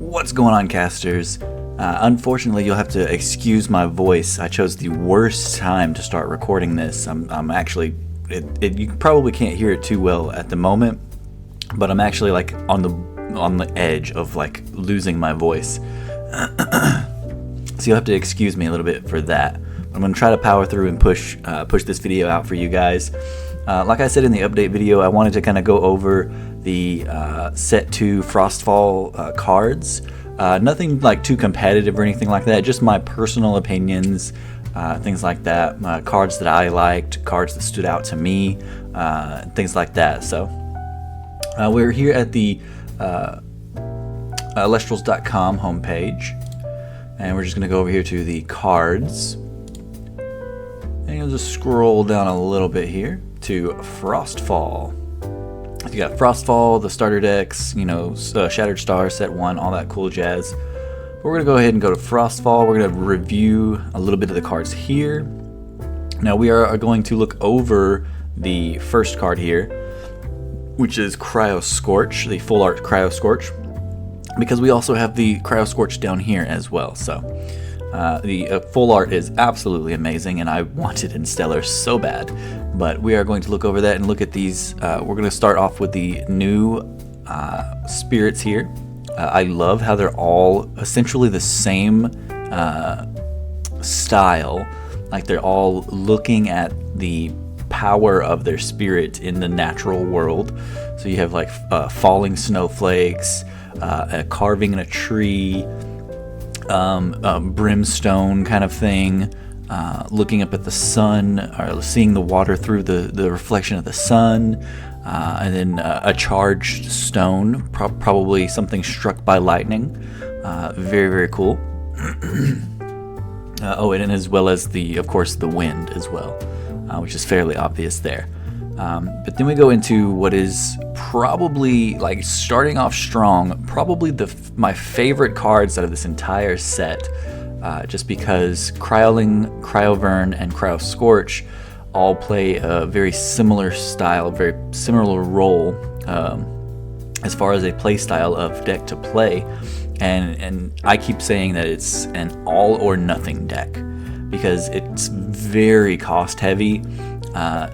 What's going on, casters? Unfortunately, you'll have to excuse my voice. I chose the worst time to start recording this. I'm actually, you probably can't hear it too well at the moment, but I'm actually like on the edge of like losing my voice. So you'll have to excuse me a little bit for that. I'm going to try to power through and push this video out for you guys. Like I said in the update video, I wanted to kind of go over the set 2 FROSTFALL cards. Nothing like too competitive or anything like that, just my personal opinions, things like that, cards that I liked, cards that stood out to me, things like that. So we're here at the Elestrals.com homepage, and we're just going to go over here to the cards, and you'll just scroll down a little bit here to FROSTFALL. You got FROSTFALL, the starter decks, you know, Shattered Star, set 1, all that cool jazz. But we're going to go ahead and go to FROSTFALL. We're going to review a little bit of the cards here. Now we are going to look over the first card here, which is Cryo Scorch, the full art Cryo Scorch, because we also have the Cryo Scorch down here as well. So the full art is absolutely amazing, and I want it in Stellar so bad. But we are going to look over that and look at these. We're going to start off with the new spirits here. I love how they're all essentially the same style. Like they're all looking at the power of their spirit in the natural world. So you have like falling snowflakes, a carving in a tree, brimstone kind of thing, looking up at the sun, or seeing the water through the reflection of the sun, and then a charged stone, probably something struck by lightning. Very, very cool. Oh, and as well as of course, the wind as well, which is fairly obvious there. But then we go into what is probably, like, starting off strong, probably my favorite cards out of this entire set, just because Cryoling, Cryovern, and Cryo Scorch all play a very similar style, very similar role as far as a play style of deck to play. And I keep saying that it's an all or nothing deck because it's very cost heavy.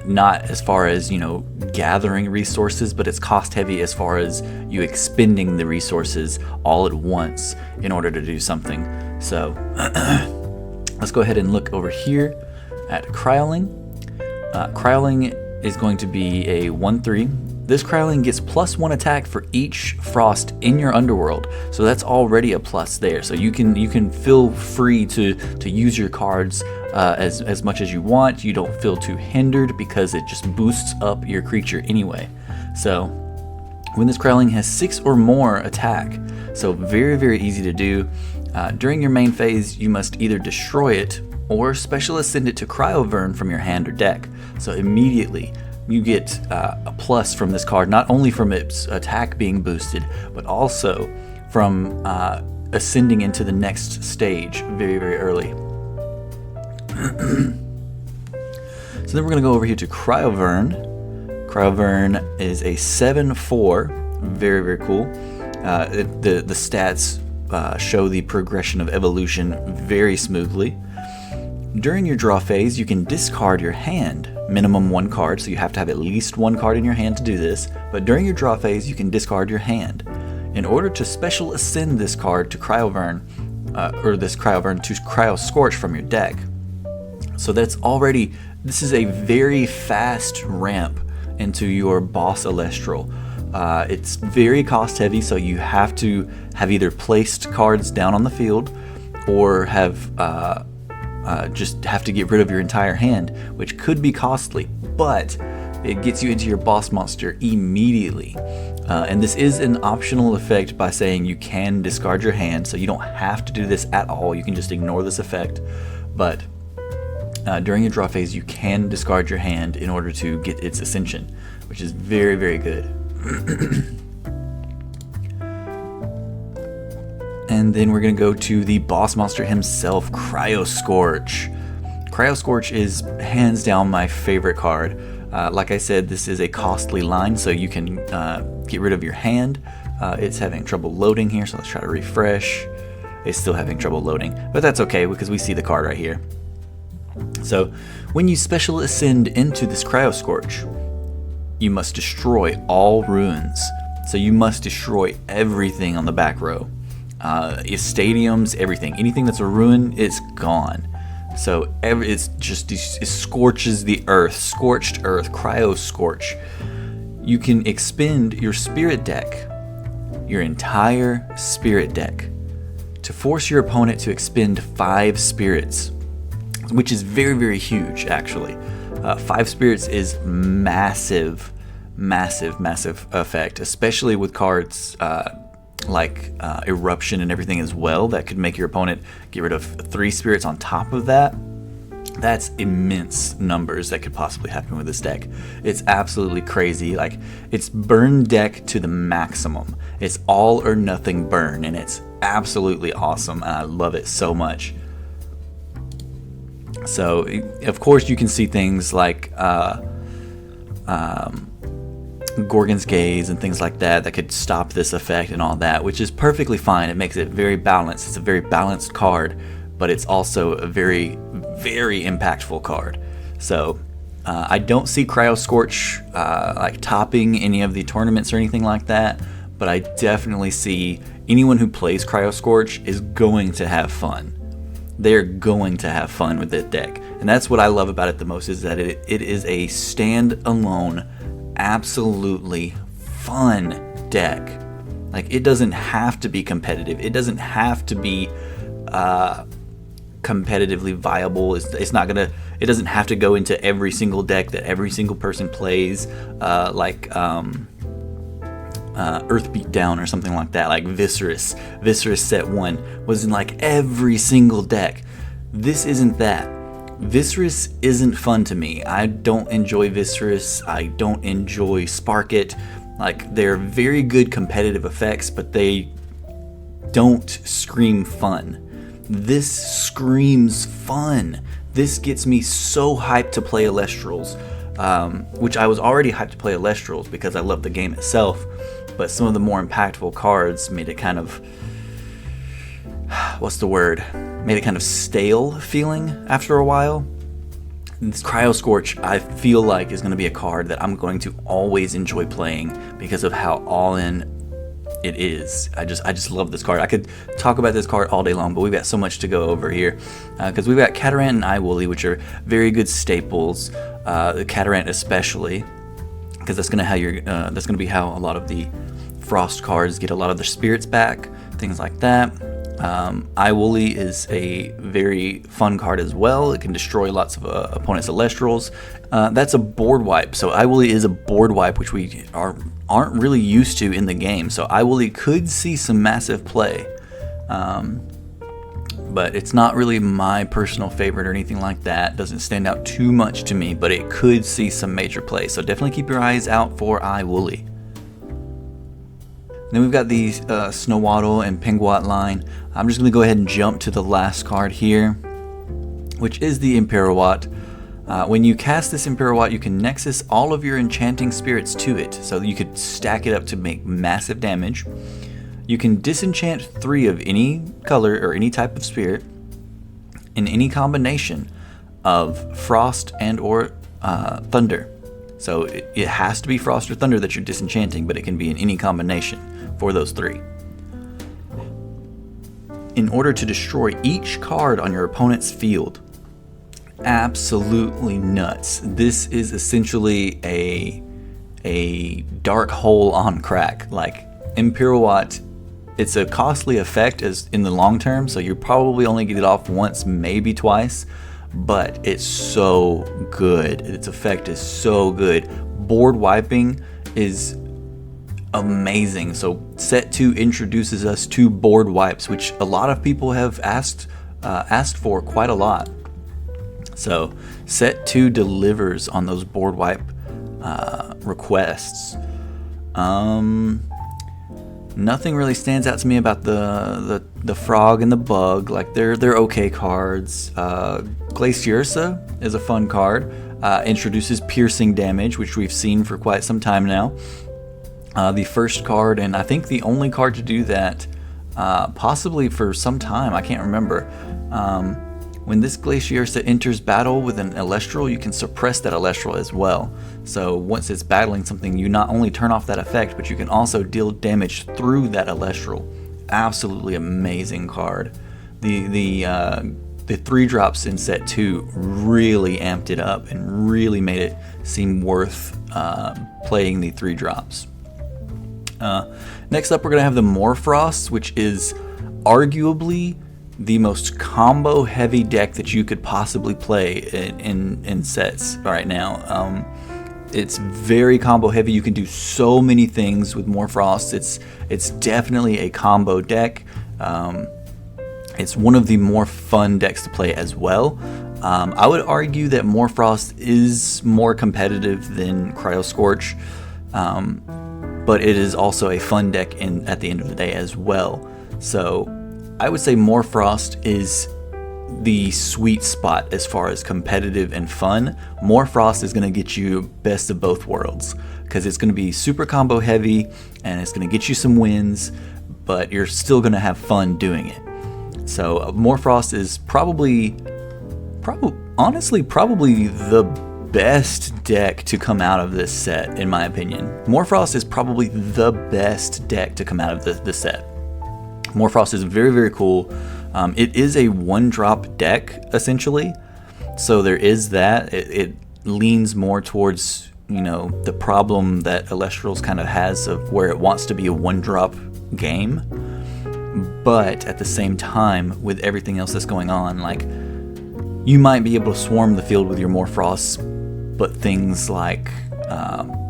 Not as far as, you know, gathering resources, but it's cost heavy as far as you expending the resources all at once in order to do something. So let's go ahead and look over here at Cryoling. Cryoling is going to be a 1/3. This Cryoling gets +1 attack for each frost in your underworld, so that's already a plus there. So you can feel free to use your cards as much as you want. You don't feel too hindered because it just boosts up your creature anyway. So when this Cryoling has 6 or more attack, so very, very easy to do. During your main phase, you must either destroy it or special ascend it to Cryovern from your hand or deck. So immediately you get a plus from this card, not only from its attack being boosted, but also from ascending into the next stage very, very early. So then we're going to go over here to Cryovern. Cryovern is a 7/4, very, very cool. The stats show the progression of evolution very smoothly. During your draw phase, you can discard your hand, minimum 1 card, so you have to have at least 1 card in your hand to do this, but during your draw phase, you can discard your hand. In order to special ascend this card to Cryovern, or this Cryovern to Cryo Scorch from your deck. So this is a very fast ramp into your boss Elestral. It's very cost heavy, so you have to have either placed cards down on the field or have just have to get rid of your entire hand, which could be costly, but it gets you into your boss monster immediately. And this is an optional effect by saying you can discard your hand, so you don't have to do this at all. You can just ignore this effect, but during your draw phase, you can discard your hand in order to get its ascension, which is very, very good. And then we're going to go to the boss monster himself, Cryo Scorch. Cryo Scorch is hands down my favorite card. Like I said, this is a costly line, so you can get rid of your hand, It's having trouble loading here, so let's try to refresh. It's still having trouble loading, but that's okay because we see the card right here. So when you special ascend into this Cryoscorch, you must destroy all ruins. So you must destroy everything on the back row. Stadiums, everything. Anything that's a ruin is gone. So it scorches the earth. Scorched earth, Cryoscorch. You can expend your spirit deck, your entire spirit deck, to force your opponent to expend 5 spirits, which is very, very huge, actually. 5 spirits is massive, massive, massive effect, especially with cards like Eruption and everything as well, that could make your opponent get rid of 3 spirits on top of that. That's immense numbers that could possibly happen with this deck. It's absolutely crazy. Like, it's burn deck to the maximum. It's all or nothing burn, and it's absolutely awesome, and I love it so much. So, of course, you can see things like Gorgon's Gaze and things like that could stop this effect and all that, which is perfectly fine. It makes it very balanced. It's a very balanced card, but it's also a very, very impactful card. So I don't see Cryoscorch like topping any of the tournaments or anything like that, but I definitely see anyone who plays Cryoscorch is going to have fun. They're going to have fun with that deck, and that's what I love about it the most, is that it is a stand-alone, absolutely fun deck. Like, it doesn't have to be competitive. It doesn't have to be competitively viable. It's not gonna. It doesn't have to go into every single deck that every single person plays, like Earth Beatdown or something like that. Like Viscerous set 1 was in like every single deck. This isn't that. Viscerous isn't fun to me. I don't enjoy Viscerous. I don't enjoy Spark It. Like, they're very good competitive effects, but they don't scream fun. This screams fun. This gets me so hyped to play Elestrals, which I was already hyped to play Elestrals because I love the game itself, but some of the more impactful cards made it kind of, made it kind of stale feeling after a while. This Cryoscorch, I feel like, is going to be a card that I'm going to always enjoy playing because of how all-in it is. I just love this card. I could talk about this card all day long, but we've got so much to go over here because we've got Catarant and Iwoolly, which are very good staples. The Catarant especially, because that's going to be how a lot of the Frost cards get a lot of their spirits back, things like that. Iwoolly is a very fun card as well. It can destroy lots of opponents' Elestrals. That's a board wipe, so Iwoolly is a board wipe, which we aren't really used to in the game. So Iwoolly could see some massive play, but it's not really my personal favorite or anything like that. Doesn't stand out too much to me, but it could see some major play. So definitely keep your eyes out for Iwoolly. Then we've got the Snowaddle and Pingwat line. I'm just going to go ahead and jump to the last card here, which is the Imperawat. When you cast this Imperawat, you can Nexus all of your enchanting spirits to it, so you could stack it up to make massive damage. You can disenchant 3 of any color or any type of spirit in any combination of Frost and or Thunder. So it has to be Frost or Thunder that you're disenchanting, but it can be in any combination for those 3. In order to destroy each card on your opponent's field. Absolutely nuts. This is essentially a dark hole on crack. Like, Imperawat, it's a costly effect as in the long term, so you probably only get it off once, maybe twice, but it's so good. Its effect is so good. Board wiping is amazing. So set 2 introduces us to board wipes, which a lot of people have asked for quite a lot. So set 2 delivers on those board wipe requests. Nothing really stands out to me about the frog and the bug. Like, they're okay cards. Glaciersa is a fun card. Introduces piercing damage, which we've seen for quite some time now. The first card, and I think the only card to do that, possibly for some time, I can't remember. When this Glacier enters battle with an Elestral, you can suppress that Elestral as well. So once it's battling something, you not only turn off that effect, but you can also deal damage through that Elestral. Absolutely amazing card. The 3-drops in set 2 really amped it up and really made it seem worth playing the 3-drops. Next up, we're going to have the Morphrost, which is arguably the most combo heavy deck that you could possibly play in sets right now. It's very combo heavy. You can do so many things with Morphrost. It's definitely a combo deck. It's one of the more fun decks to play as well. I would argue that Morphrost is more competitive than Cryoscorch, but it is also a fun deck at the end of the day as well. So I would say Morphrost is the sweet spot as far as competitive and fun. Morphrost is going to get you best of both worlds, because it's going to be super combo heavy and it's going to get you some wins, but you're still going to have fun doing it. So Morphrost is honestly probably the best deck to come out of this set, in my opinion. Morphrost is probably the best deck to come out of this set. Morphrost is very, very cool. It is a 1-drop deck, essentially. So there is that. It leans more towards, the problem that Elestrals kind of has of where it wants to be a 1-drop game. But at the same time, with everything else that's going on, like, you might be able to swarm the field with your Morphrost, but things like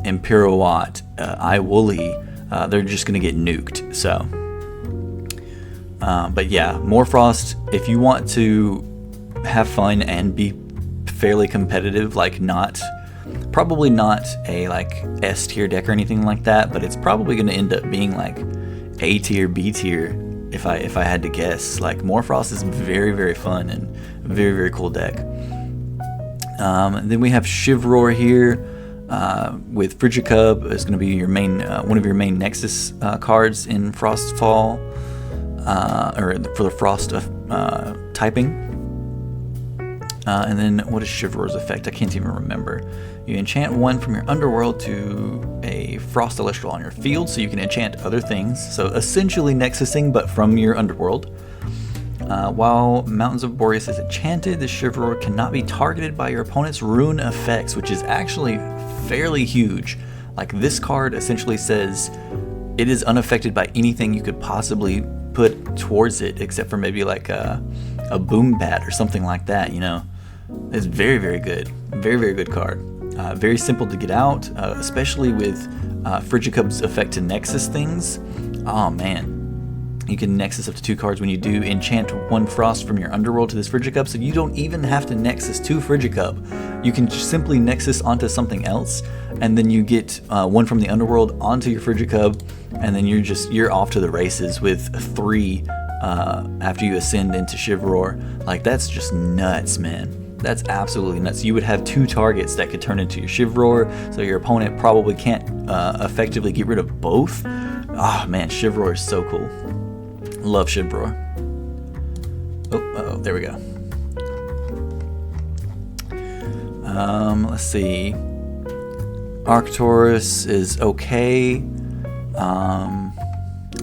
Imperial-Watt, Iwooly, they're just going to get nuked. So... but yeah, Morphrost, if you want to have fun and be fairly competitive, like probably not a like S tier deck or anything like that, but it's probably going to end up being like A tier, B tier if I had to guess. Like, Morphrost is very, very fun and very, very cool deck. Then we have Chivroar here with Frigicub. It's going to be your main one of your main Nexus cards in FROSTFALL. Or for the Frost typing. And then what is Chivroar's effect? I can't even remember. You enchant one from your underworld to a Frost Elestral on your field, so you can enchant other things. So essentially Nexusing, but from your underworld. While Mountains of Boreas is enchanted, the Chivroar cannot be targeted by your opponent's rune effects, which is actually fairly huge. Like, this card essentially says it is unaffected by anything you could possibly put towards it, except for maybe like a boom bat or something like that. It's very, very good. Very, very good card. Very simple to get out, especially with Frigicub's effect to Nexus things. Oh man, you can Nexus up to 2 cards when you do enchant 1 Frost from your underworld to this Frigicub, so you don't even have to Nexus to Frigicub. You can just simply Nexus onto something else, and then you get 1 from the underworld onto your Frigicub, and then you're off to the races with 3 after you ascend into Chivroar. Like, that's just nuts, man. That's absolutely nuts. You would have 2 targets that could turn into your Chivroar, so your opponent probably can't effectively get rid of both. Oh man, Chivroar is so cool. Love Chivroar. Oh, there we go. Let's see. Arcturus is okay.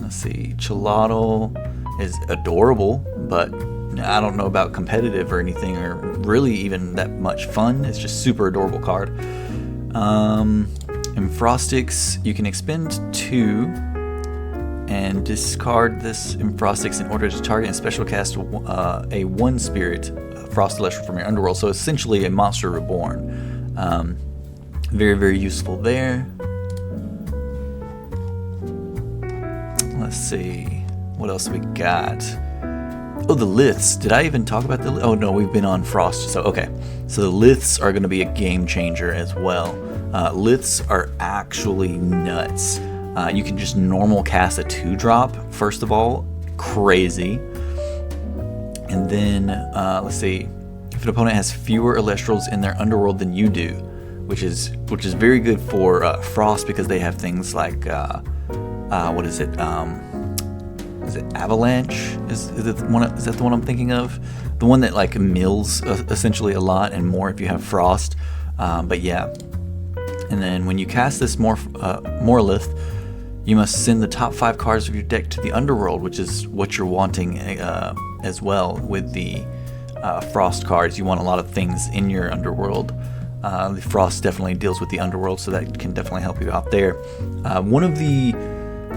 Let's see. Chilotl is adorable, but I don't know about competitive or anything, or really even that much fun. It's just super adorable card. Infrostix, you can expend 2 and discard this Infrostix in order to target and special cast a 1-spirit Frost Elestral from your underworld. So essentially a monster reborn. Very, very useful there. Let's see. What else we got? Oh, the Liths. Did I even talk about the... Oh, no, we've been on Frost. So, okay. So the Liths are going to be a game changer as well. Liths are actually nuts. You can just normal cast a 2-drop, first of all. Crazy. And then, let's see. If an opponent has fewer Elestrals in their underworld than you do, which is very good for Frost, because they have things like what is it? Is it Avalanche? Is that the one I'm thinking of? The one that like mills essentially a lot and more if you have Frost. But yeah. And then when you cast this Morlith, you must send the top 5 cards of your deck to the underworld, which is what you're wanting as well with the Frost cards. You want a lot of things in your underworld. The Frost definitely deals with the underworld, so that can definitely help you out there. One of the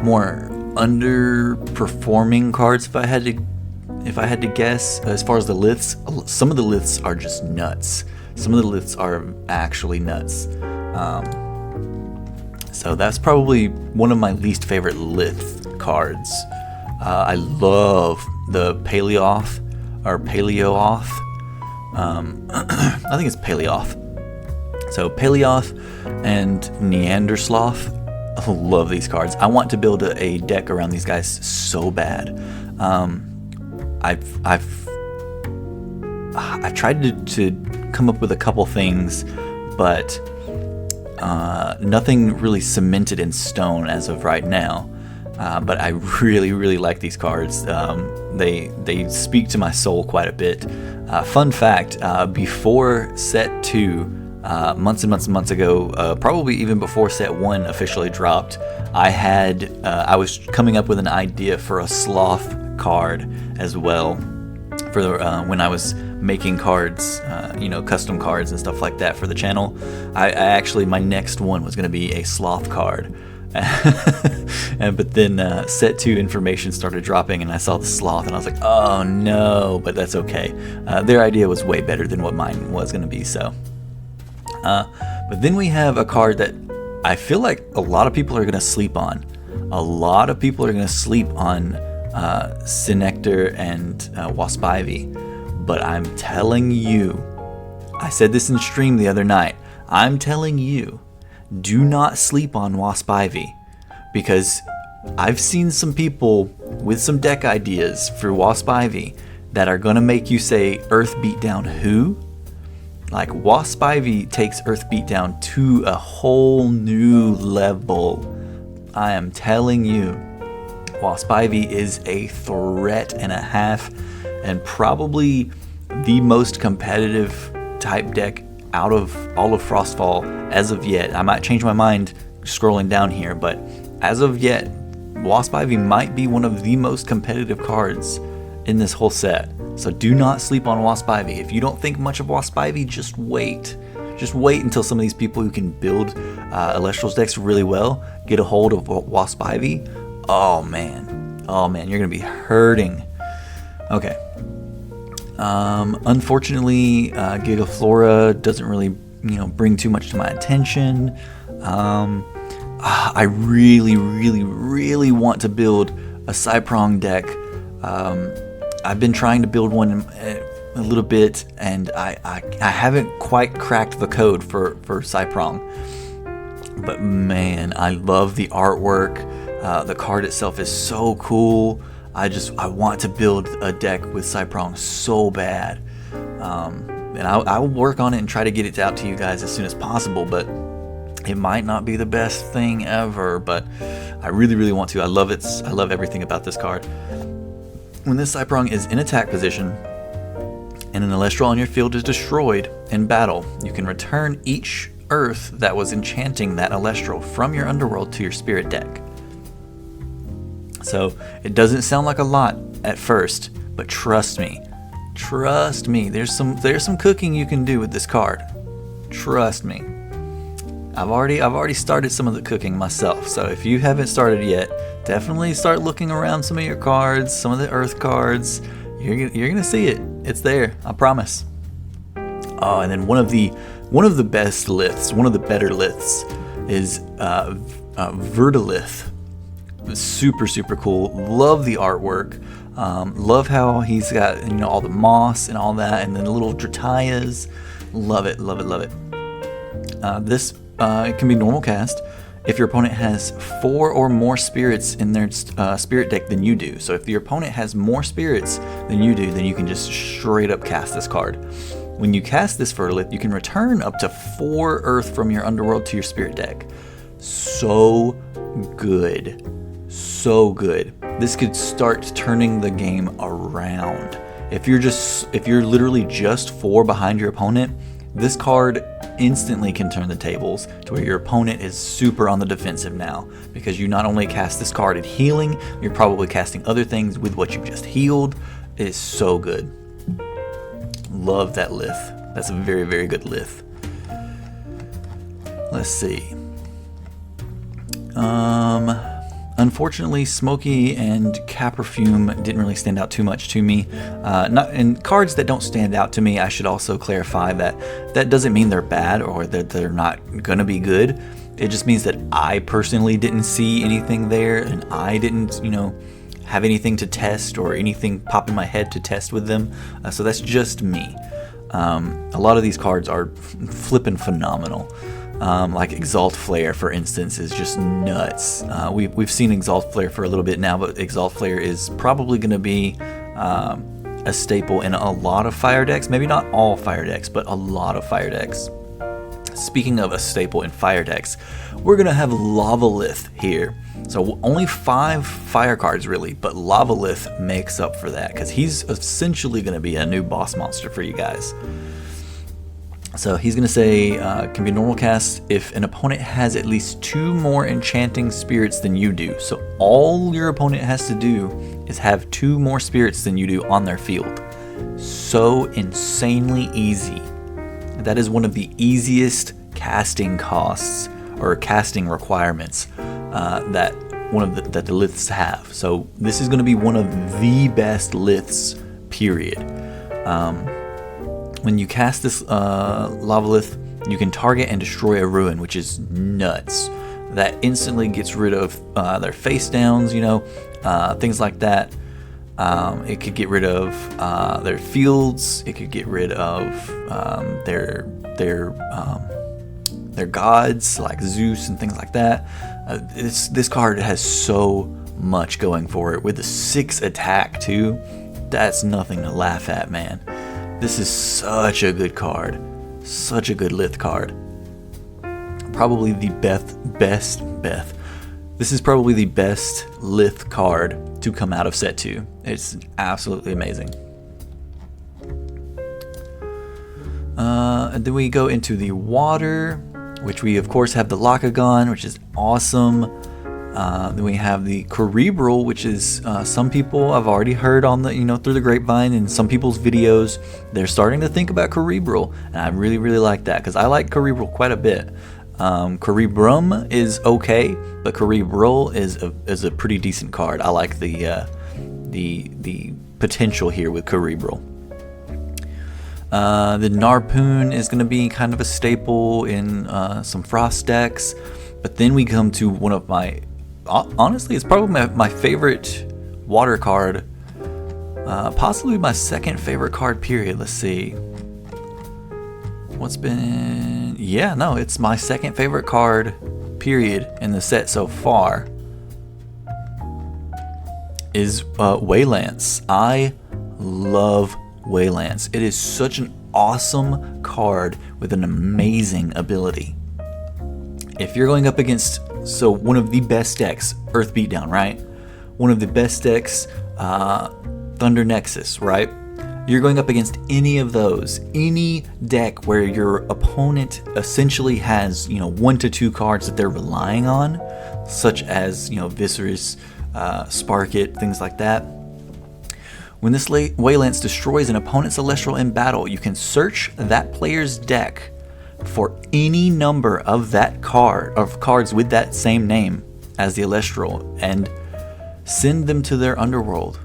more underperforming cards, if I had to guess, as far as the liths, some of the liths are just nuts. Some of the liths are actually nuts. So that's probably one of my least favorite lith cards. I love the Paleoth or Paleoth. I think it's Paleoth. So Paleoth and Neandersloth. I love these cards. I want to build a deck around these guys so bad. I've tried to come up with a couple things, but nothing really cemented in stone as of right now. But I really like these cards. They speak to my soul quite a bit. Fun fact: before set 2. Months and months ago, probably even before set 1 officially dropped, I was coming up with an idea for a sloth card as well for the, when I was making cards, custom cards and stuff like that for the channel. I actually, my next one was going to be a sloth card. But then set 2 information started dropping and I saw the sloth and I was like, oh no, but that's okay. Their idea was way better than what mine was going to be, so. But then we have a card that I feel like a lot of people are going to sleep on. A lot of people are going to sleep on Synector and Wasp Ivy. But I'm telling you, I said this in stream the other night, I'm telling you, do not sleep on Wasp Ivy. Because I've seen some people with some deck ideas for Wasp Ivy that are going to make you say, Earth Beatdown who? Like, Wasp Ivy takes Earth Beatdown to a whole new level. I am telling you, Wasp Ivy is a threat and a half, and probably the most competitive type deck out of all of FROSTFALL as of yet. I might change my mind scrolling down here, but as of yet, Wasp Ivy might be one of the most competitive cards in this whole set. So do not sleep on Wasp Ivy. If you don't think much of Wasp Ivy, just wait. Just wait until some of these people who can build Elestrals decks really well get a hold of Wasp Ivy. Oh man, you're gonna be hurting. Okay. Unfortunately, Gigaflora doesn't really, bring too much to my attention. I really want to build a Cyprong deck. I've been trying to build one a little bit, and I haven't quite cracked the code for Cyprong. But man, I love the artwork. The card itself is so cool. I want to build a deck with Cyprong so bad. And I'll work on it and try to get it out to you guys as soon as possible, but it might not be the best thing ever, but I really want to. I love it. I love everything about this card. When this Cyprong is in attack position and an Elestral on your field is destroyed in battle, you can return each Earth that was enchanting that Elestral from your underworld to your spirit deck. So it doesn't sound like a lot at first, but trust me, there's some cooking you can do with this card. Trust me. I've already started some of the cooking myself, so if you haven't started yet, definitely start looking around some of your cards, some of the Earth cards. You're gonna see it. It's there, I promise. Oh, and then one of the best liths, one of the better liths, is Verdalith. Super cool. Love the artwork. Love how he's got all the moss and all that, and then the little Dratayas. Love it. This it can be normal cast if your opponent has 4 or more spirits in their spirit deck than you do. So if your opponent has more spirits than you do, then you can just straight up cast this card. When you cast this Fertilith, you can return up to 4 Earth from your underworld to your spirit deck. So good. So good. This could start turning the game around. If you're literally just 4 behind your opponent, this card instantly can turn the tables to where your opponent is super on the defensive now, because you not only cast this card at healing, you're probably casting other things with what you just healed. It is so good. Love that lith. That's a very, very good lith. Let's see. Unfortunately, Smoky and Caperfume didn't really stand out too much to me. And cards that don't stand out to me, I should also clarify that doesn't mean they're bad or that they're not gonna be good. It just means that I personally didn't see anything there, and I didn't, have anything to test or anything pop in my head to test with them. So that's just me. A lot of these cards are flippin' phenomenal. Like Exalt Flare, for instance, is just nuts. We've seen Exalt Flare for a little bit now, but Exalt Flare is probably going to be a staple in a lot of fire decks. Maybe not all fire decks, but a lot of fire decks. Speaking of a staple in fire decks, we're going to have Lavalith here. So only 5 fire cards really, but Lavalith makes up for that because he's essentially going to be a new boss monster for you guys. So he's going to say, can be normal cast if an opponent has at least 2 more enchanting spirits than you do. So all your opponent has to do is have 2 more spirits than you do on their field. So insanely easy. That is one of the easiest casting costs or casting requirements that the liths have. So this is going to be one of the best liths, period. When you cast this Lavalith, you can target and destroy a ruin, which is nuts. That instantly gets rid of their face downs, things like that. It could get rid of their fields. It could get rid of their gods like Zeus and things like that. This card has so much going for it with the 6 attack too. That's nothing to laugh at, man. This is such a good card. Such a good lith card. Probably the best. This is probably the best lith card to come out of set 2. It's absolutely amazing. And then we go into the water, which we of course have the Lakagon, which is awesome. Then we have the Cerebral, which is some people I've already heard on the through the grapevine and some people's videos. They're starting to think about Cerebral, and I really like that because I like Cerebral quite a bit. Cerebrum is okay, but Cerebral is a pretty decent card. I like the potential here with Cerebral. The Narpoon is going to be kind of a staple in some Frost decks, but then we come to one of my honestly, it's probably my favorite water card, possibly my second favorite card, period. Let's see. It's my second favorite card, period, in the set so far, is Waylance. I love Waylance. It is such an awesome card with an amazing ability. If you're going up against one of the best decks, Earth Beatdown, right? One of the best decks, Thunder Nexus, right? You're going up against any of those, any deck where your opponent essentially has, 1 to 2 cards that they're relying on, such as, Viscerus, Spark It, things like that. When this Waylance destroys an opponent's Celestial in battle, you can search that player's deck for any number of cards with that same name as the Elestral and send them to their underworld.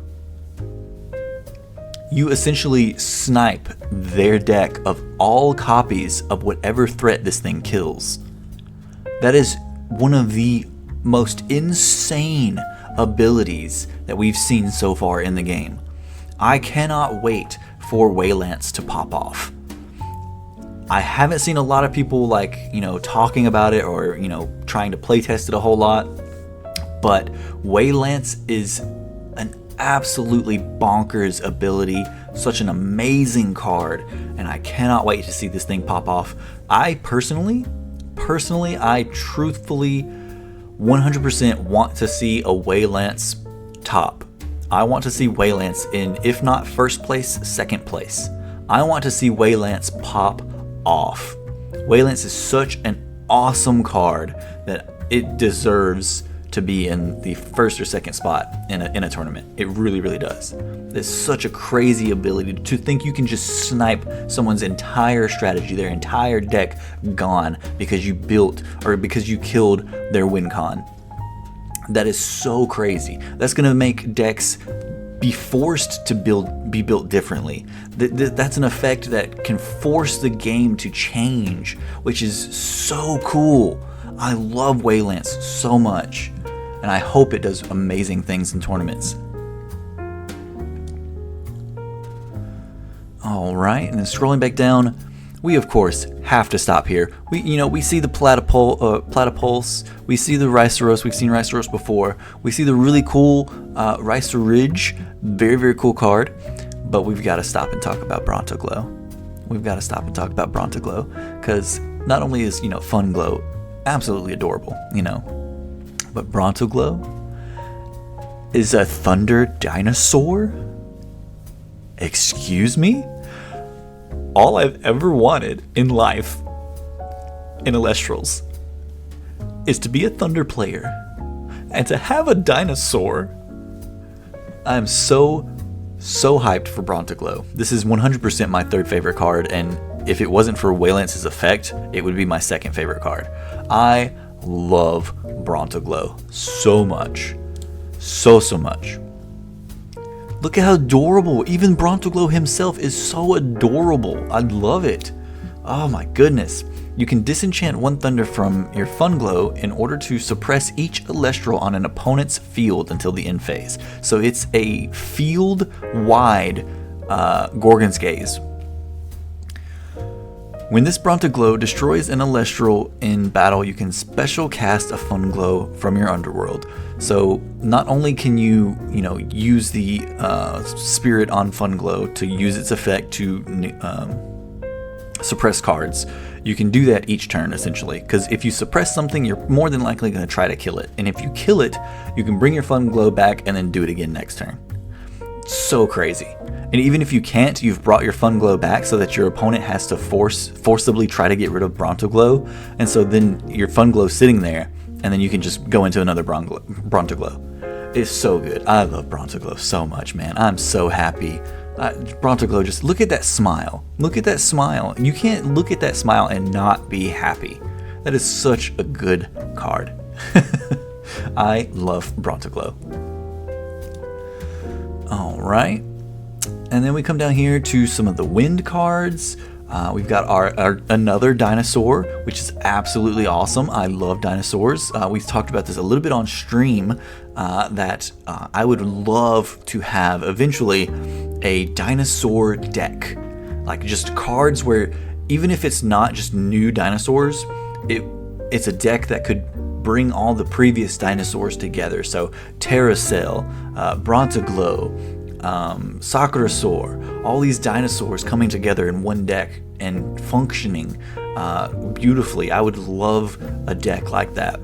You essentially snipe their deck of all copies of whatever threat this thing kills. That is one of the most insane abilities that we've seen so far in the game. I cannot wait for Waylance to pop off. I haven't seen a lot of people talking about it or trying to playtest it a whole lot, but Waylance is an absolutely bonkers ability, such an amazing card, and I cannot wait to see this thing pop off. I personally, I truthfully 100% want to see a Waylance top. I want to see Waylance in, if not first place, second place. I want to see Waylance pop off. Waylance is such an awesome card that it deserves to be in the first or second spot in a tournament. It really, really does. It's such a crazy ability to think you can just snipe someone's entire strategy, their entire deck gone because you built or because you killed their win con. That is so crazy. That's gonna make decks be forced to be built differently. That's an effect that can force the game to change, which is so cool. I love Waylance so much, and I hope it does amazing things in tournaments. All right, and then scrolling back down, we of course have to stop here. We see the Platypulse, we see the Rhinoceros, we've seen Rhinoceros before, we see the really cool Rhysterridge, very, very cool card, but we've got to stop and talk about Bronto-Glow. We've got to stop and talk about Bronto-Glow, because not only is, Fun Glow absolutely adorable, but Bronto-Glow is a Thunder Dinosaur? Excuse me? All I've ever wanted in life, in Elestrals, is to be a Thunder player, and to have a dinosaur. I'm so hyped for Bronto-Glow. This is 100% my third favorite card, and if it wasn't for Waylance's effect, it would be my second favorite card. I love Bronto-Glow so much. So much. Look at how adorable. Even Bronto-Glow himself is so adorable. I love it. Oh my goodness. You can disenchant one Thunder from your Fun Glow in order to suppress each Elestral on an opponent's field until the end phase. So it's a field-wide Gorgon's Gaze. When this Bronto-Glow destroys an Elestral in battle, you can special cast a Fun Glow from your underworld. So not only can you, use the spirit on Fun Glow to use its effect to suppress cards, you can do that each turn essentially. Because if you suppress something, you're more than likely going to try to kill it. And if you kill it, you can bring your Fun Glow back and then do it again next turn. So crazy. And even if you can't, you've brought your Fun Glow back so that your opponent has to forcibly try to get rid of Bronto-Glow. And so then your Fun Glow's sitting there, and then you can just go into another Bronto-Glow. It's so good. I love Bronto-Glow so much, man. I'm so happy. Bronto-Glow, just look at that smile. Look at that smile. You can't look at that smile and not be happy. That is such a good card. I love Bronto-Glow. All right. And then we come down here to some of the wind cards. We've got our another dinosaur, which is absolutely awesome. I love dinosaurs. We've talked about this a little bit on stream, that I would love to have eventually a dinosaur deck. Like just cards where even if it's not just new dinosaurs, it's a deck that could bring all the previous dinosaurs together. So Terracell, Bronto-Glow, Sakurasaur, all these dinosaurs coming together in one deck and functioning beautifully. I would love a deck like that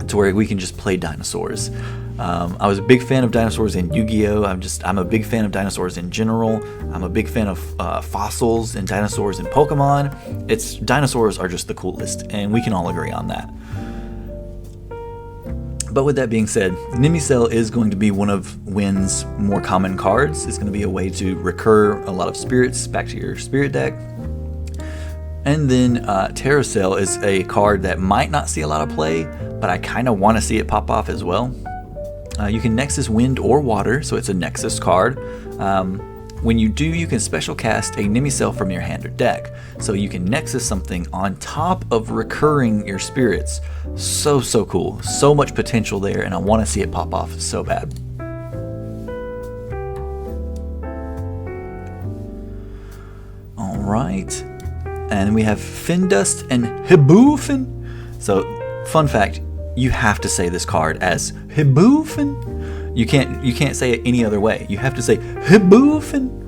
to where we can just play dinosaurs. I was a big fan of dinosaurs in Yu-Gi-Oh! I'm a big fan of dinosaurs in general. I'm a big fan of fossils and dinosaurs in Pokemon. Dinosaurs are just the coolest, and we can all agree on that. But with that being said, Nimicell is going to be one of Wynn's more common cards. It's going to be a way to recur a lot of spirits back to your spirit deck. And then Terracell is a card that might not see a lot of play, but I kind of want to see it pop off as well. You can Nexus Wind or Water, so it's a Nexus card. When you do, you can special cast a Nimicell from your hand or deck. So you can Nexus something on top of recurring your spirits. So cool. So much potential there, and I want to see it pop off so bad. Alright. And we have Findust and Hiboofen. So, fun fact, you have to say this card as Hiboofen. You can't say it any other way. You have to say Hiboofin.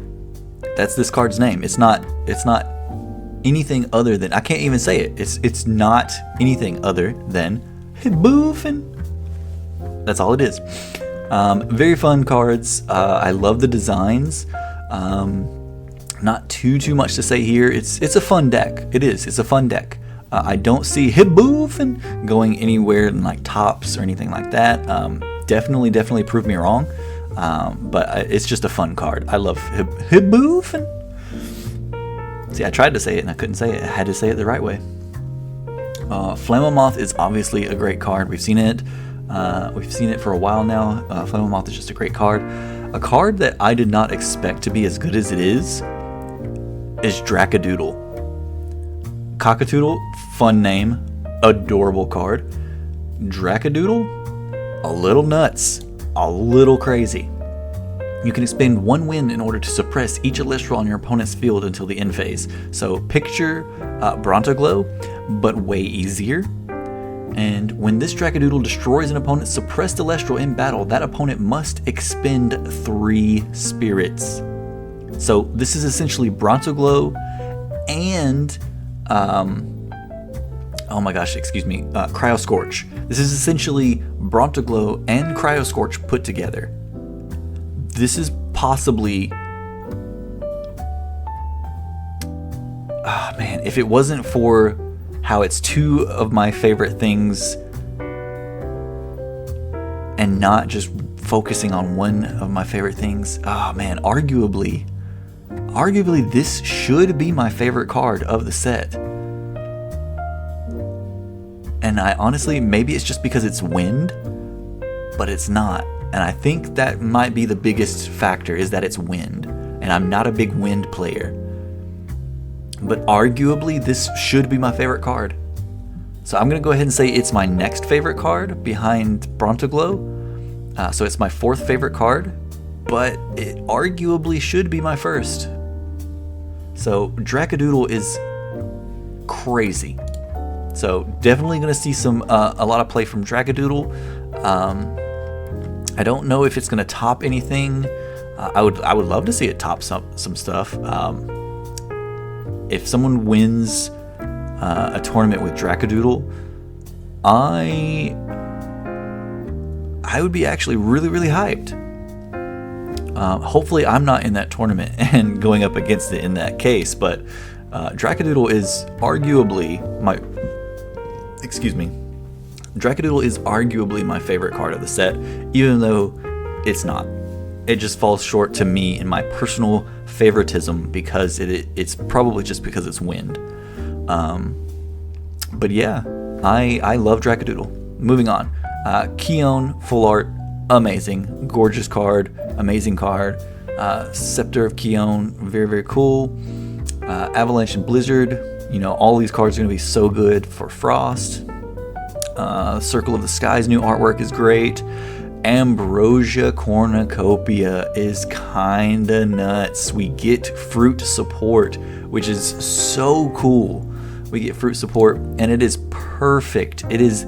That's this card's name. It's not anything other than, I can't even say it. It's not anything other than Hiboofin. That's all it is. Very fun cards. I love the designs. Not too much to say here. It's a fun deck. It is. It's a fun deck. I don't see Hiboofin going anywhere in like tops or anything like that. Definitely prove me wrong. But it's just a fun card. I love Hiboofin. See, I tried to say it and I couldn't say it. I had to say it the right way. Flamemoth is obviously a great card. We've seen it. We've seen it for a while now. Flamemoth is just a great card. A card that I did not expect to be as good as it is Drackadoodle. Cockadoodle, fun name, adorable card. Drackadoodle, a little nuts, a little crazy. You can expend 1 wind in order to suppress each Elestral on your opponent's field until the end phase. So picture Brontoglow, but way easier. And when this Drackadoodle destroys an opponent's suppressed Elestral in battle, that opponent must expend 3 spirits. So this is essentially Brontoglow and Cryoscorch. This is essentially Brontoglow and Cryoscorch put together. This is possibly, if it wasn't for how it's 2 of my favorite things and not just focusing on 1 of my favorite things, arguably this should be my favorite card of the set. And I honestly, maybe it's just because it's wind, but it's not. And I think that might be the biggest factor, is that it's wind. And I'm not a big wind player. But arguably, this should be my favorite card. So I'm going to go ahead and say it's my next favorite card behind Brontoglow. So it's my 4th favorite card, but it arguably should be my first. So Drackadoodle is crazy. So definitely going to see a lot of play from Drackadoodle. I don't know if it's going to top anything. I would love to see it top some stuff. If someone wins a tournament with Drackadoodle, I would be actually really hyped. Hopefully I'm not in that tournament and going up against it in that case, but Drackadoodle is arguably Drackadoodle is arguably my favorite card of the set, even though it's not. It just falls short to me in my personal favoritism because it's probably just because it's wind. But yeah, I love Drackadoodle. Moving on. Keone, full art, amazing. Gorgeous card, amazing card. Scepter of Keone, very cool. Avalanche and Blizzard, all these cards are going to be so good for Frost. Circle of the Skies new artwork is great. Ambrosia Cornucopia is kinda nuts. We get fruit support, which is so cool. We get fruit support, and it is perfect. It is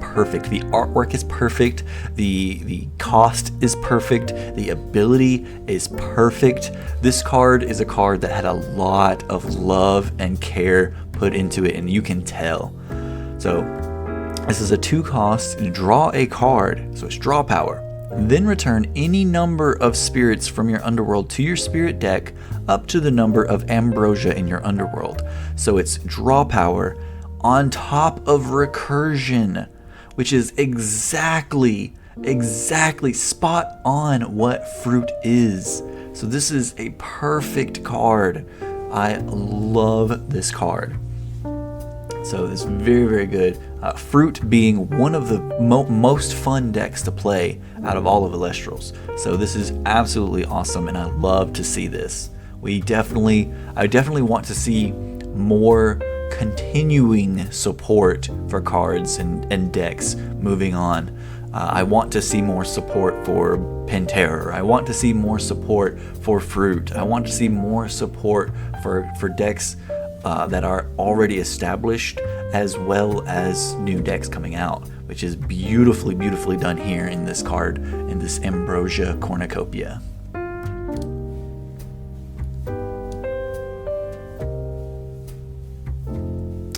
perfect. The artwork is perfect. The cost is perfect. The ability is perfect. This card is a card that had a lot of love and care put into it, and you can tell. So this is a 2 cost, draw a card, so it's draw power. Then return any number of spirits from your underworld to your spirit deck up to the number of ambrosia in your underworld. So it's draw power on top of recursion, which is exactly spot on what fruit is. So this is a perfect card. I love this card. So this is very good. Fruit being one of the most fun decks to play out of all of Elestrals. So this is absolutely awesome, and I love to see this. I definitely want to see more continuing support for cards and decks moving on. I want to see more support for Penterror. I want to see more support for Fruit. I want to see more support for decks that are already established, as well as new decks coming out. which is beautifully done here in this card, in this Ambrosia Cornucopia.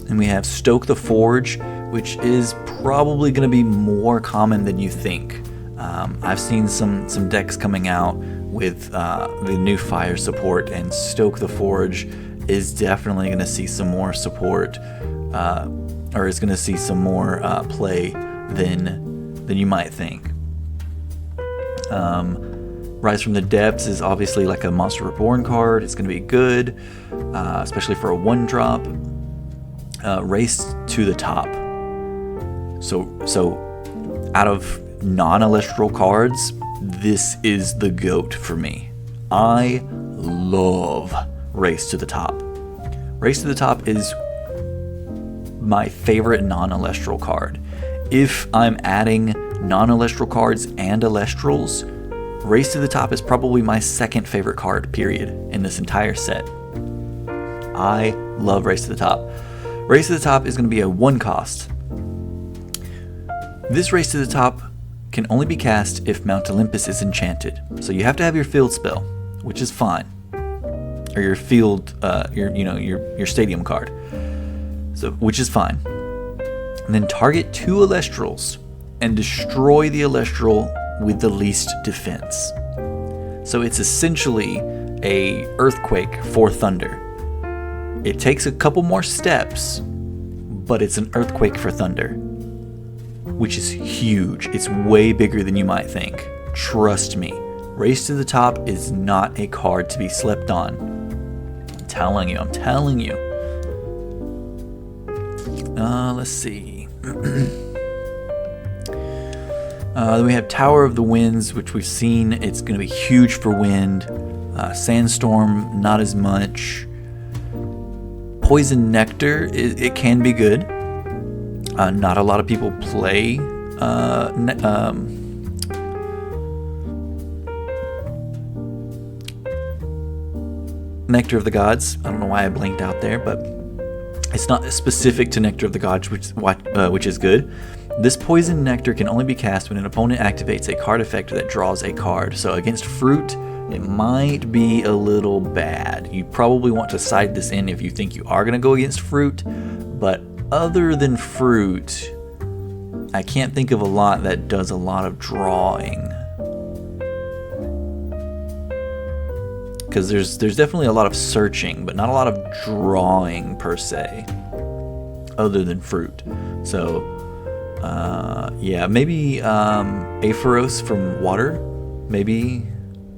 And we have Stoke the Forge, which is probably going to be more common than you think. I've seen some decks coming out with the new fire support, and Stoke the Forge is definitely going to see some more support, or is going to see some more play than you might think. Rise from the Depths is obviously like a Monster Reborn card. It's going to be good, especially for a 1-drop. Race to the Top. So out of non-Elestral cards, this is the GOAT for me. I love Race to the Top. Race to the Top is my favorite non-Elestral card. If I'm adding non-Elestral cards and Elestrals, Race to the Top is probably my second favorite card, period, in this entire set. I love Race to the Top. Race to the Top is going to be a 1 cost. This Race to the Top can only be cast if Mount Olympus is enchanted. So you have to have your field spell, which is fine. Or your field, your stadium card. So, which is fine. And then target 2 Elestrals and destroy the Elestral with the least defense. So it's essentially a Earthquake for Thunder. It takes a couple more steps, but it's an Earthquake for Thunder, which is huge. It's way bigger than you might think. Trust me. Race to the Top is not a card to be slept on. I'm telling you. Let's see. Then we have Tower of the Winds, which we've seen. It's going to be huge for wind. Sandstorm, not as much. Poison Nectar, it can be good. Not a lot of people play Nectar of the Gods. I don't know why I blinked out there, but it's not specific to Nectar of the Gods, which is good. This Poison Nectar can only be cast when an opponent activates a card effect that draws a card. So against Fruit, it might be a little bad. You probably want to side this in if you think you are going to go against Fruit, but other than Fruit, I can't think of a lot that does a lot of drawing. Because there's definitely a lot of searching, but not a lot of drawing per se, other than Fruit. So, yeah, maybe Aphoros from Water, maybe.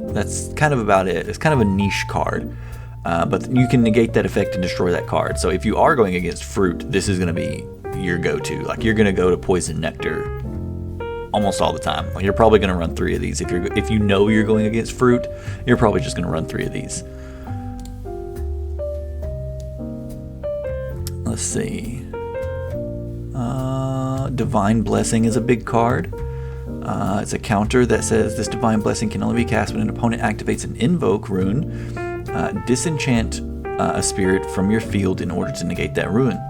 That's kind of about it. It's kind of a niche card, but you can negate that effect and destroy that card. So if you are going against Fruit, this is going to be your go-to. Like, you're going to go to Poison Nectar almost all the time. Like, you're probably going to run 3 of these. If you know you're going against Fruit, you're probably just going to run 3 of these. Let's see. Divine Blessing is a big card. It's a counter that says this Divine Blessing can only be cast when an opponent activates an Invoke rune. Disenchant a spirit from your field in order to negate that rune.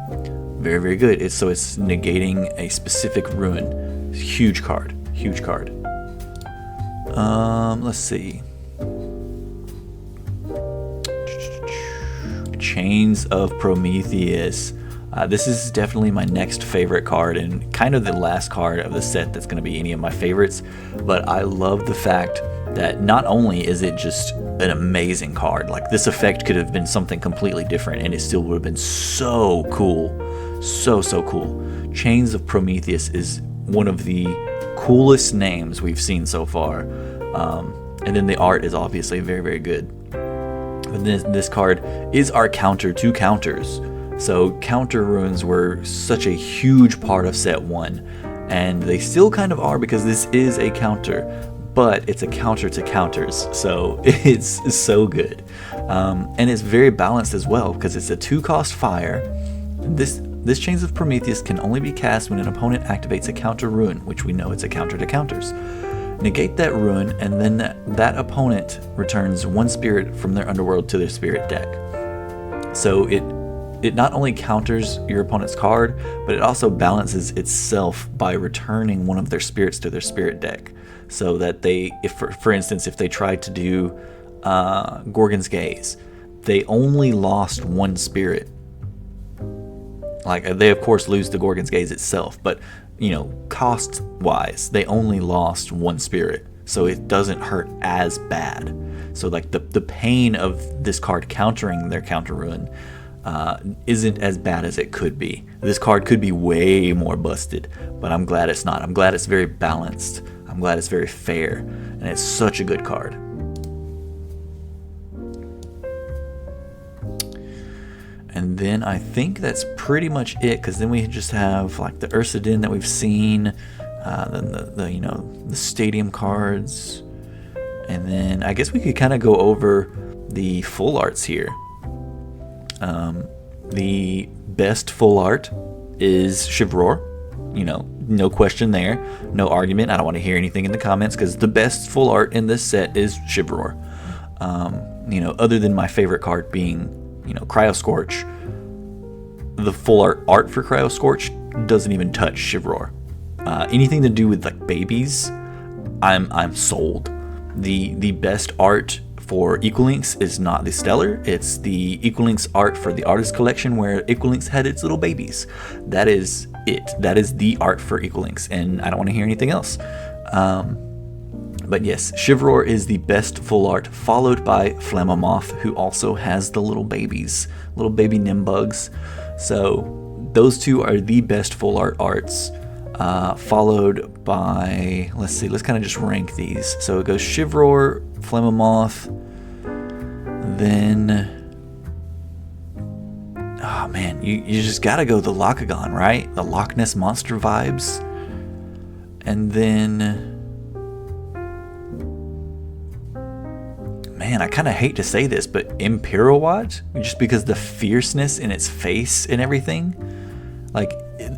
Very good. It's negating a specific rune. Huge card. Let's see. Chains of Prometheus. This is definitely my next favorite card, and kind of the last card of the set that's going to be any of my favorites. But I love the fact that not only is it just an amazing card, like this effect could have been something completely different and it still would have been so cool. So cool. Chains of Prometheus is one of the coolest names we've seen so far. And then the art is obviously very good. But this card is our counter to counters. So counter runes were such a huge part of set 1, and they still kind of are because this is a counter, but it's a counter to counters, so it's so good. And it's very balanced as well because it's a 2-cost fire. This Chains of Prometheus can only be cast when an opponent activates a counter rune, which we know it's a counter to counters. Negate that rune, and then that opponent returns 1 spirit from their underworld to their spirit deck. So it not only counters your opponent's card, but it also balances itself by returning one of their spirits to their spirit deck, so that they, if for instance, if they tried to do Gorgon's Gaze, they only lost one spirit. Like, they of course lose the Gorgon's Gaze itself, but you know, cost wise, they only lost one spirit, so it doesn't hurt as bad. So like the pain of this card countering their counter ruin isn't as bad as it could be. This card could be way more busted, but I'm glad it's not. I'm glad it's very balanced. I'm glad it's very fair, and it's such a good card. And then I think that's pretty much it, because then we just have like the Ursadin that we've seen, then the you know, the stadium cards, and then I guess we could kind of go over the full arts here. The best full art is Chivroar, you know, no question there, no argument. I don't want to hear anything in the comments, because the best full art in this set is Chivroar. You know, other than my favorite card being, you know, Cryoscorch, the full art for Cryoscorch doesn't even touch Chivroar. Anything to do with like babies, I'm sold. The best art for Equalinx is not the Stellar, it's the Equalinx art for the Artist Collection, where Equalinx had its little babies. That is it. That is the art for Equalinx, and I don't want to hear anything else. But yes, Chivroar is the best full art, followed by Flammomoth, who also has the little babies, little baby Nimbugs. So those two are the best full art arts, followed by, let's see, let's kind of just rank these. So it goes Chivroar, Flammomoth, then, oh man, you just gotta go the Locagon, right? The Loch Ness Monster vibes. And then, man, I kind of hate to say this, but Imperiwatt, just because the fierceness in its face and everything, like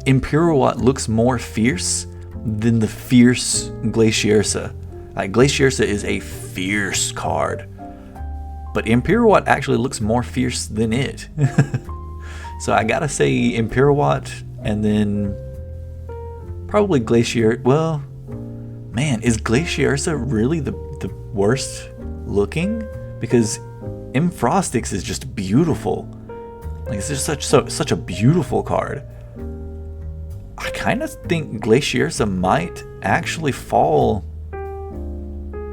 Imperiwatt looks more fierce than the fierce Glaciersa. Like, Glaciersa is a fierce card, but Imperiwatt actually looks more fierce than it. So I gotta say Imperiwatt, and then probably Glacier. Well, man, is Glaciersa really the worst looking? Because Frostix is just beautiful. Like, it's just such a beautiful card. I kind of think Glaciersa might actually fall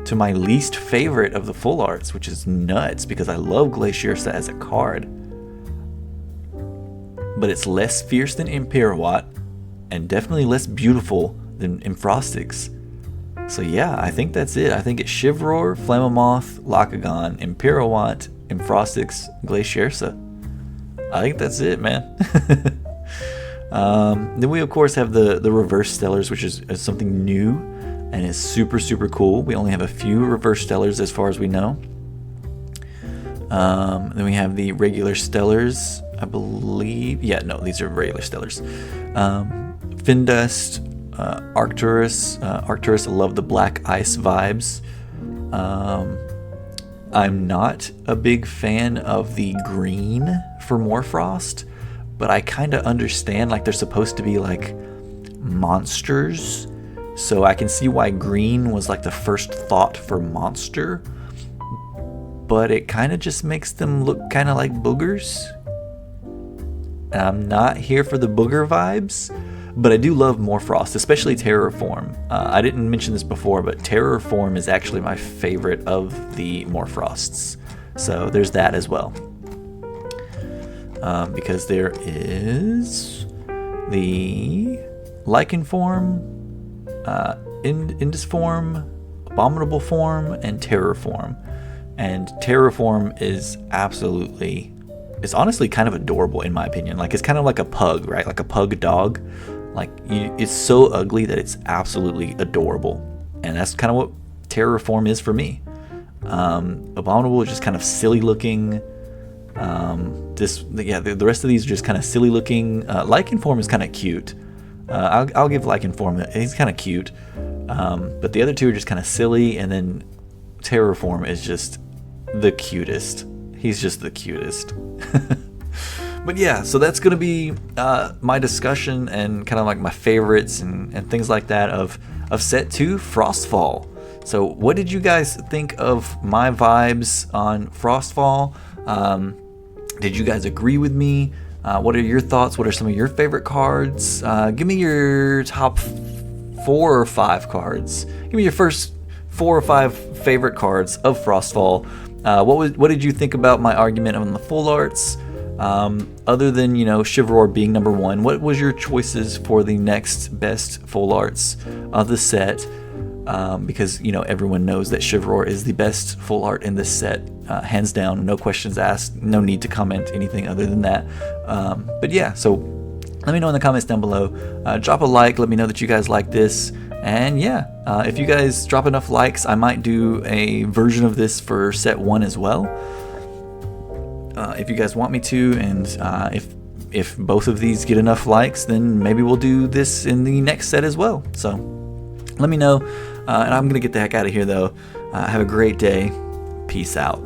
to my least favorite of the full arts, which is nuts, because I love Glaciersa as a card. But it's less fierce than Imperiwatt, and definitely less beautiful than Frostix. So yeah, I think that's it. I think it's Chivroar, Flammomoth, Locagon, Imperiwatt, Frostix, Glaciersa. I think that's it, man. Then we of course have the reverse stellars, which is something new and is super cool. We only have a few reverse stellars as far as we know. Then we have the regular stellars, I believe. Yeah, no, these are regular stellars. Findust, Arcturus. Arcturus, I love the black ice vibes. I'm not a big fan of the green for Morfrost, but I kind of understand, like, they're supposed to be like monsters, so I can see why green was like the first thought for monster, but it kind of just makes them look kind of like boogers. And I'm not here for the booger vibes, but I do love Morfrost, especially Terraform. I didn't mention this before, but Terraform is actually my favorite of the Morfrosts, so there's that as well. Because there is the Lichen Form, Indus Form, Abominable Form, and Terraform. And Terraform is absolutely, it's honestly kind of adorable in my opinion. Like, it's kind of like a pug, right? Like a pug dog. Like, it's so ugly that it's absolutely adorable. And that's kind of what Terraform is for me. Abominable is just kind of silly looking. The rest of these are just kind of silly looking. Lichen Form is kind of cute. I'll give Lichen Form, he's kind of cute. But the other two are just kind of silly, and then Terraform is just the cutest. He's just the cutest. But yeah, so that's gonna be my discussion and kind of like my favorites and things like that of set 2, Frostfall. So what did you guys think of my vibes on Frostfall? Did you guys agree with me? What are your thoughts? What are some of your favorite cards? Give me your top 4 or 5 cards. Give me your first 4 or 5 favorite cards of Frostfall. What did you think about my argument on the full arts? Other than, you know, Chivalry being number 1, what was your choices for the next best full arts of the set? Because, you know, everyone knows that Chivalry is the best full art in this set, hands down, no questions asked, no need to comment anything other than that. But yeah, so let me know in the comments down below. Drop a like, let me know that you guys like this. And yeah, if you guys drop enough likes, I might do a version of this for set 1 as well. If you guys want me to, and if both of these get enough likes, then maybe we'll do this in the next set as well. So let me know, and I'm gonna get the heck out of here though. Have a great day. Peace out.